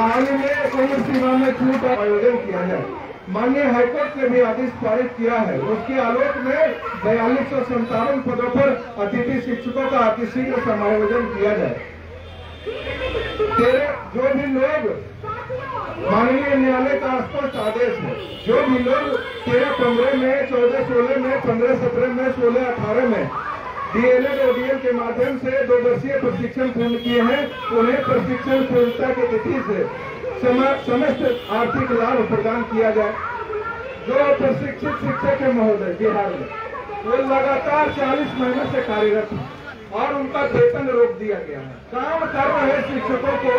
बहाली में उम्र सीमा में छूट का आयोजन किया जाए। माननीय हाईकोर्ट ने भी आदेश पारित किया है। उसके आलोक में 4257 पदों पर अतिथि शिक्षकों का अतिशीघ्र समायोजन किया जाए। जो भी लोग, माननीय न्यायालय का स्पष्ट आदेश है, जो भी लोग 13-15 में, 14-16 में, 15-17 में, 16-18 में DLED और DL के माध्यम से 2 वर्षीय प्रशिक्षण पूर्ण किए हैं, उन्हें प्रशिक्षण पूर्णता की तिथि से समस्त आर्थिक लाभ प्रदान किया जाए। जो प्रशिक्षित शिक्षक है महोदय बिहार में, वो लगातार 40 महीने से कार्यरत है और उनका वेतन रोक दिया गया है। काम कर रहे शिक्षकों को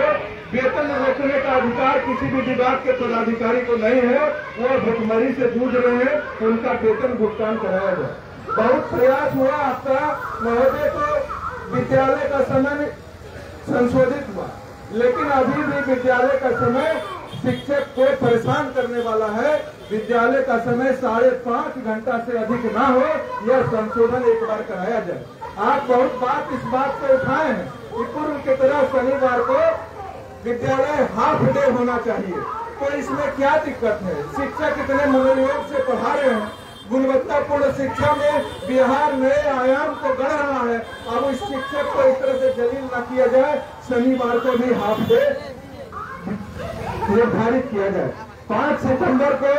वेतन रोकने का अधिकार किसी भी विभाग के पदाधिकारी को नहीं है। वो भुखमरी से जूझ रहे हैं, उनका वेतन भुगतान कराया जाए। बहुत प्रयास हुआ आपका महोदय, तो विद्यालय का समय संशोधित हुआ, लेकिन अभी भी विद्यालय का समय शिक्षक को परेशान करने वाला है। विद्यालय का समय 5.5 घंटा से अधिक ना हो, यह संशोधन एक बार कराया जाए। आप बहुत बात इस बात से उठाए हैं कि पूर्व की तरह शनिवार को विद्यालय हाफ डे होना चाहिए, तो इसमें क्या दिक्कत है? शिक्षक इतने मनोयोग से पढ़ा रहे हैं, गुणवत्तापूर्ण शिक्षा में बिहार नए आयाम को गढ़ रहा है। अब उस शिक्षक को इस तरह से जलील न किया जाए, शनिवार को भी हाफ डे निर्धारित किया जाए। 5 सितंबर को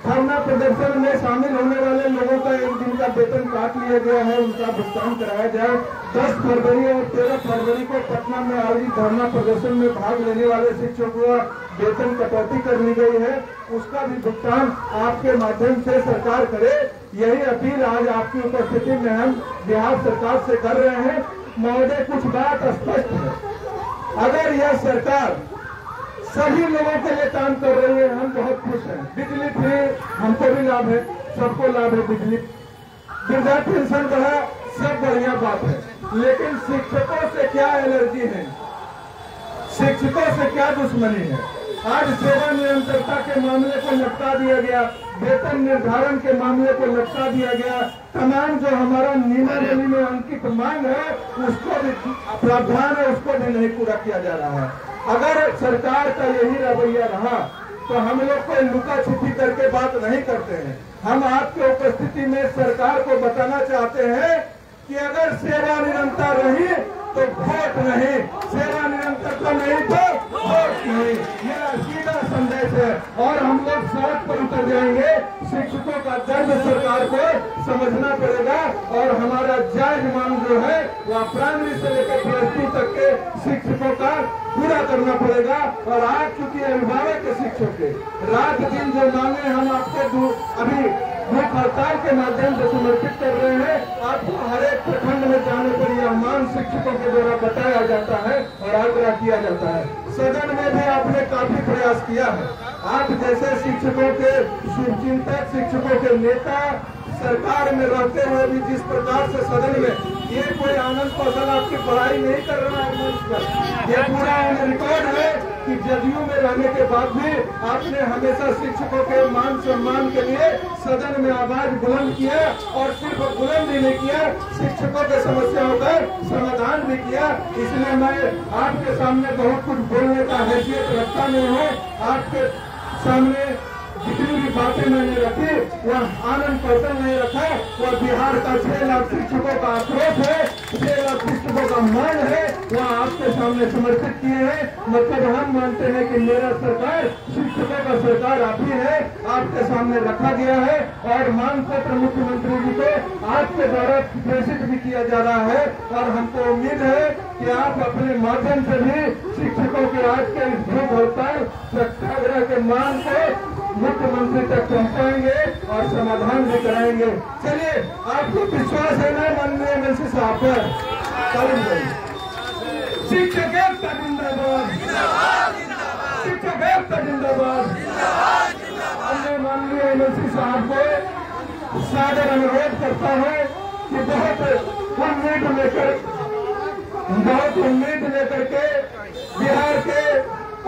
धरना प्रदर्शन में शामिल होने वाले लोगों का 1 दिन का वेतन काट लिया गया है, उनका भुगतान कराया जाए। 10 फरवरी और 13 फरवरी को पटना में आयोजित धरना प्रदर्शन में भाग लेने वाले शिक्षकों का वेतन कटौती कर ली गई है, उसका भी भुगतान आपके माध्यम से सरकार करे। यही अपील आज आपकी उपस्थिति में हम बिहार सरकार से कर रहे हैं। महोदय, कुछ बात स्पष्ट है, अगर यह सरकार सभी लोगों के लिए काम कर रही है, हम बहुत खुश हैं। बिजली फ्री हमको भी लाभ है, सबको लाभ है बिजली, वृद्धा पेंशन बढ़ा, सब बढ़िया बात है। लेकिन शिक्षकों से क्या एलर्जी है, शिक्षकों से क्या दुश्मनी है? आज सेवा निरंतरता के मामले को लटका दिया गया, वेतन निर्धारण के मामले को लटका दिया गया। तमाम जो हमारा नियमावली में अंकित मांग है, उसको भी प्रावधान है, उसको भी नहीं पूरा किया जा रहा है। अगर सरकार का यही रवैया रहा तो हम लोग कोई लुका छिपी करके बात नहीं करते हैं। हम आपके उपस्थिति में सरकार को बताना चाहते हैं कि अगर सेवा निरंतर रही तो वोट नहीं, सेवा निरंतरता नहीं तो वोट नहीं। मेरा सीधा संदेश है और हम लोग सड़क पर उतर जाएंगे। शिक्षकों का दर्द सरकार को समझना पड़ेगा और हमारा जायज मांग जो है वह प्राइमरी से लेकर प्लस 2 तक के शिक्षकों का पूरा करना पड़ेगा। और आज चूंकि अभिभावक के शिक्षकों के रात दिन जो मांगे हम आपको अभी भूख हड़ताल के माध्यम से समर्पित कर रहे हैं, आपको हर एक प्रखंड में जाने पर यह मांग शिक्षकों के द्वारा बताया जाता है और आग्रह किया जाता है। सदन में भी आपने काफी प्रयास किया है। आप जैसे शिक्षकों के शुभचिंतक, शिक्षकों के नेता सरकार में रहते हुए भी जिस प्रकार से सदन में ये कोई आनंद कौशल आपकी पढ़ाई नहीं कर रहा है मंच पर, यह पूरा रिकॉर्ड है कि जदयू में रहने के बाद भी आपने हमेशा शिक्षकों के मान सम्मान के लिए सदन में आवाज बुलंद किया और सिर्फ बुलंद ही नहीं किया, शिक्षकों के समस्याओं का समाधान भी किया। इसलिए मैं आपके सामने बहुत कुछ बोलने का हैसियत रखता नहीं हूँ। आपके सामने जितनी भी बातें मैंने रखी वह आनंद कौशल नहीं रखा, वह बिहार का 6 लाख शिक्षकों का आक्रोश है, 6 लाख शिक्षकों का मांग है, वह आपके सामने समर्पित किए हैं। मतलब हम मानते हैं कि मेरा सरकार शिक्षकों का सरकार आप ही है, आपके सामने रखा गया है और मांग पत्र मुख्यमंत्री जी को आपके द्वारा प्रेषित भी किया जा रहा है। और हमको उम्मीद है कि आप अपने माध्यम से भी शिक्षकों के आज के इस भूख हड़ताल सत्याग्रह के मांग को मुख्यमंत्री तक पहुंचाएंगे और समाधान भी कराएंगे। चलिए, आपको विश्वास है ना माननीय एमएलसी साहब पर? शिक्षक एकता जिंदाबाद, शिक्षक एकता जिंदाबाद। हमने माननीय एमएलसी साहब को सादर अनुरोध करता है कि बहुत उम्मीद लेकर के बिहार के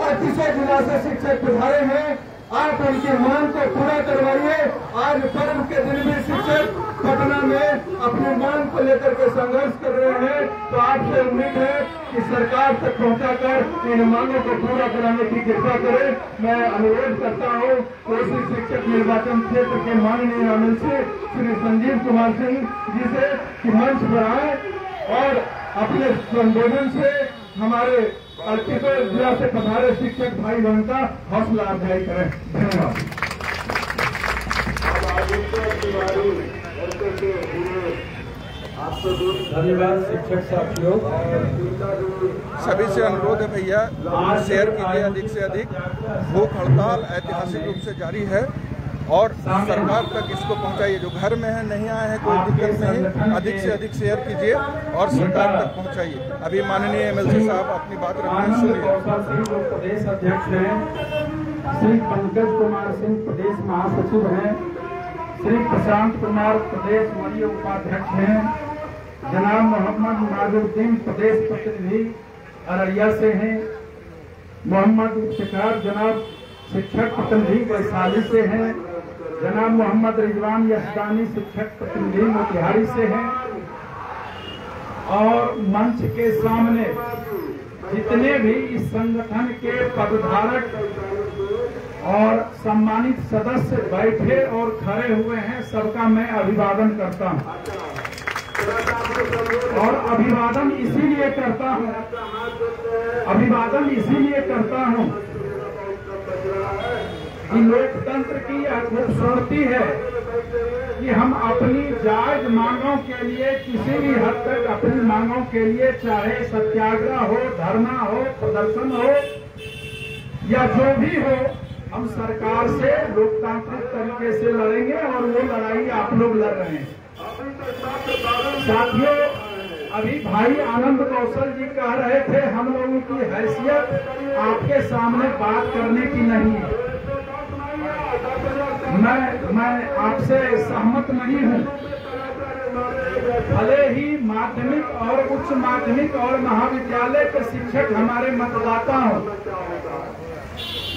38 जिला से शिक्षक पधारे हैं। आप उनकी मांग को पूरा करवाइए। आज पर्व के दिन भी शिक्षक पटना में अपनी मांग को लेकर के संघर्ष कर रहे हैं, तो आपसे उम्मीद है कि सरकार तक पहुंचाकर इन मांगों को पूरा कराने की कृपा करें। मैं अनुरोध करता हूं कोसी शिक्षक निर्वाचन क्षेत्र के माननीय एमएलसी श्री संजीव कुमार सिंह जी से कि मंच पर आए और अपने संबोधन से हमारे अर्पित जिला से पधारे शिक्षक भाई बहन का हौसला अफजाई करें। धन्यवाद। धन्यवाद शिक्षक साथियों। सभी से अनुरोध है भैया शेयर कीजिए अधिक से अधिक। भूख हड़ताल ऐतिहासिक रूप से जारी है और सरकार तक इसको पहुंचाइए। जो घर में है नहीं आए हैं कोई दिक्कत नहीं, अधिक से अधिक शेयर कीजिए और सरकार तक पहुंचाइए। अभी माननीय एमएलसी साहब अपनी बात रखना सुनिए। प्रदेश अध्यक्ष हैं, श्री पंकज कुमार सिंह प्रदेश महासचिव हैं, श्री प्रशांत कुमार प्रदेश वरीय उपाध्यक्ष हैं, जनाब मोहम्मद नाजुद्दीन प्रदेश प्रतिनिधि अररिया से हैं, मोहम्मद इफ्तिखार जनाब शिक्षक प्रतिनिधि वैशाली से हैं, जनाब मोहम्मद रिजवान यशदानी शिक्षक प्रतिनिधि मोतिहारी से हैं और मंच के सामने जितने भी इस संगठन के पदधारक और सम्मानित सदस्य बैठे और खड़े हुए हैं, सबका मैं अभिवादन करता हूं। और अभिवादन इसीलिए करता हूं कि लोकतंत्र की यह खूबसूरती है कि हम अपनी जायज मांगों के लिए किसी भी हद तक अपनी मांगों के लिए चाहे सत्याग्रह हो, धरना हो, प्रदर्शन हो या जो भी हो, हम सरकार से लोकतांत्रिक तरीके से लड़ेंगे और वो लड़ाई आप लोग लड़ रहे हैं। साथियों, अभी भाई आनंद कौशल जी कह रहे थे हम लोगों की हैसियत आपके सामने बात करने की नहीं है। मैं आपसे सहमत नहीं हूँ। भले ही माध्यमिक और उच्च माध्यमिक और महाविद्यालय के शिक्षक हमारे मतदाता हों,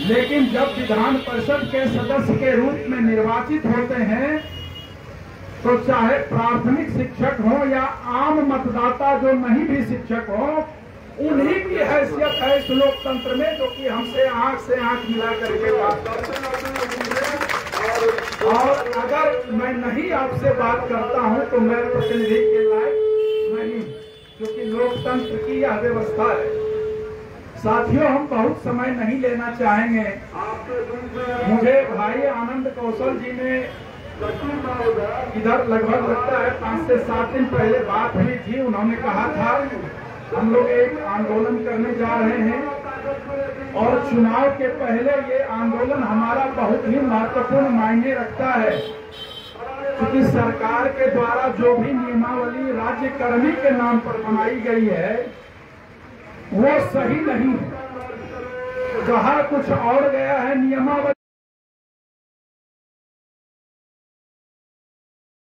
लेकिन जब विधान परिषद के सदस्य के रूप में निर्वाचित होते हैं तो चाहे प्राथमिक शिक्षक हो या आम मतदाता जो नहीं भी शिक्षक हो, उन्हीं की हैसियत है इस लोकतंत्र में जो कि हमसे आंख मिला करके बात करते हैं। और अगर मैं नहीं आपसे बात करता हूं तो मैं प्रतिनिधि के लायक नहीं, क्योंकि लोकतंत्र की यह व्यवस्था है। साथियों, हम बहुत समय नहीं लेना चाहेंगे। मुझे भाई आनंद कौशल जी ने इधर लगभग लगता है 5 से 7 दिन पहले बात हुई थी। उन्होंने कहा था हम लोग एक आंदोलन करने जा रहे हैं और चुनाव के पहले ये आंदोलन हमारा बहुत ही महत्वपूर्ण मायने रखता है, क्योंकि सरकार के द्वारा जो भी नियमावली राज्य कर्मी के नाम पर बनाई गई है वो सही नहीं है। कहा कुछ और गया है नियमावली।